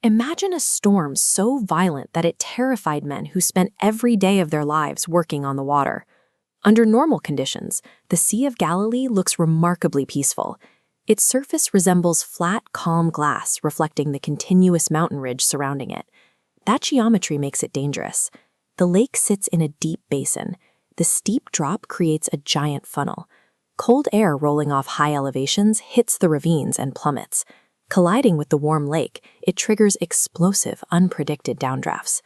Imagine a storm so violent that it terrified men who spent every day of their lives working on the water. Under normal conditions, the Sea of Galilee looks remarkably peaceful. Its surface resembles flat, calm glass reflecting the continuous mountain ridge surrounding it. That geometry makes it dangerous. The lake sits in a deep basin. The steep drop creates a giant funnel. Cold air rolling off high elevations hits the ravines and plummets. Colliding with the warm lake, it triggers explosive, unpredicted downdrafts.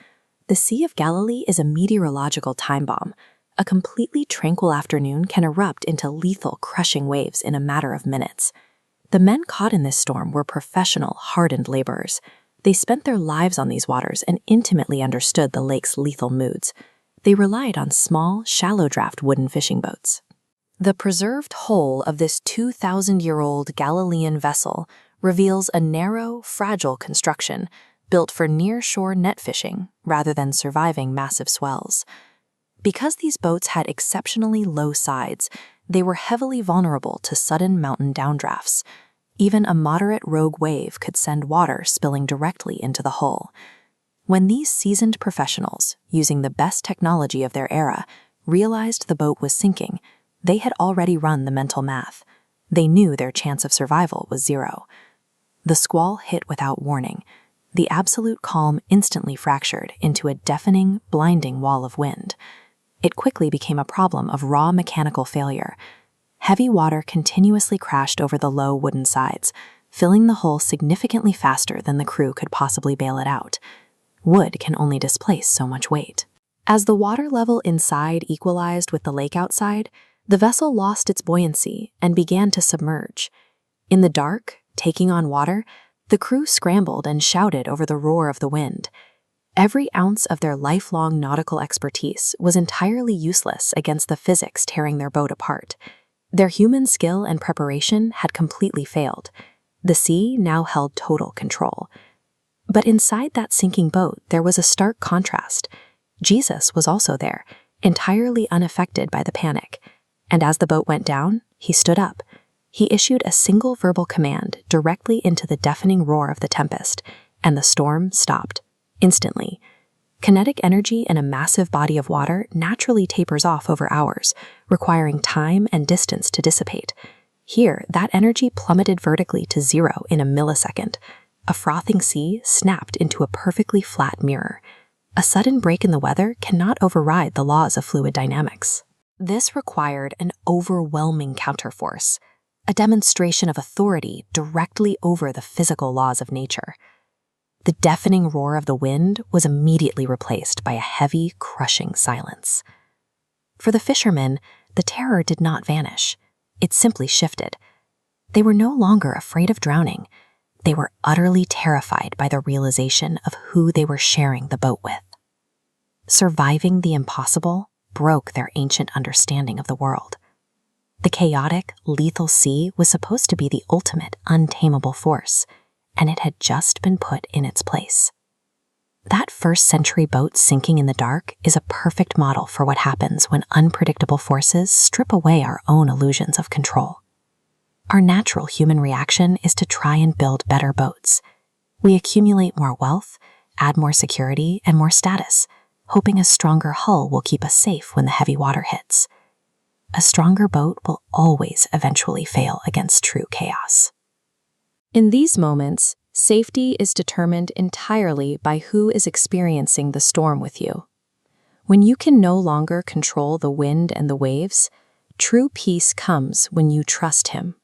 The Sea of Galilee is a meteorological time bomb. A completely tranquil afternoon can erupt into lethal, crushing waves in a matter of minutes. The men caught in this storm were professional, hardened laborers. They spent their lives on these waters and intimately understood the lake's lethal moods. They relied on small, shallow-draft wooden fishing boats. The preserved hull of this 2,000-year-old Galilean vessel reveals a narrow, fragile construction built for near-shore net fishing rather than surviving massive swells. Because these boats had exceptionally low sides, they were heavily vulnerable to sudden mountain downdrafts. Even a moderate rogue wave could send water spilling directly into the hull. When these seasoned professionals, using the best technology of their era, realized the boat was sinking, they had already run the mental math. They knew their chance of survival was zero. The squall hit without warning. The absolute calm instantly fractured into a deafening, blinding wall of wind. It quickly became a problem of raw mechanical failure. Heavy water continuously crashed over the low wooden sides, filling the hull significantly faster than the crew could possibly bail it out. Wood can only displace so much weight. As the water level inside equalized with the lake outside, the vessel lost its buoyancy and began to submerge. In the dark, taking on water, the crew scrambled and shouted over the roar of the wind. Every ounce of their lifelong nautical expertise was entirely useless against the physics tearing their boat apart. Their human skill and preparation had completely failed. The sea now held total control. But inside that sinking boat, there was a stark contrast. Jesus was also there, entirely unaffected by the panic. And as the boat went down, he stood up. He issued a single verbal command directly into the deafening roar of the tempest, and the storm stopped. Instantly. Kinetic energy in a massive body of water naturally tapers off over hours, requiring time and distance to dissipate. Here, that energy plummeted vertically to zero in a millisecond. A frothing sea snapped into a perfectly flat mirror. A sudden break in the weather cannot override the laws of fluid dynamics. This required an overwhelming counterforce, a demonstration of authority directly over the physical laws of nature. The deafening roar of the wind was immediately replaced by a heavy, crushing silence. For the fishermen, the terror did not vanish. It simply shifted. They were no longer afraid of drowning. They were utterly terrified by the realization of who they were sharing the boat with. Surviving the impossible broke their ancient understanding of the world. The chaotic, lethal sea was supposed to be the ultimate, untamable force, and it had just been put in its place. That first-century boat sinking in the dark is a perfect model for what happens when unpredictable forces strip away our own illusions of control. Our natural human reaction is to try and build better boats. We accumulate more wealth, add more security, and more status, hoping a stronger hull will keep us safe when the heavy water hits. A stronger boat will always eventually fail against true chaos. In these moments, safety is determined entirely by who is experiencing the storm with you. When you can no longer control the wind and the waves, true peace comes when you trust him.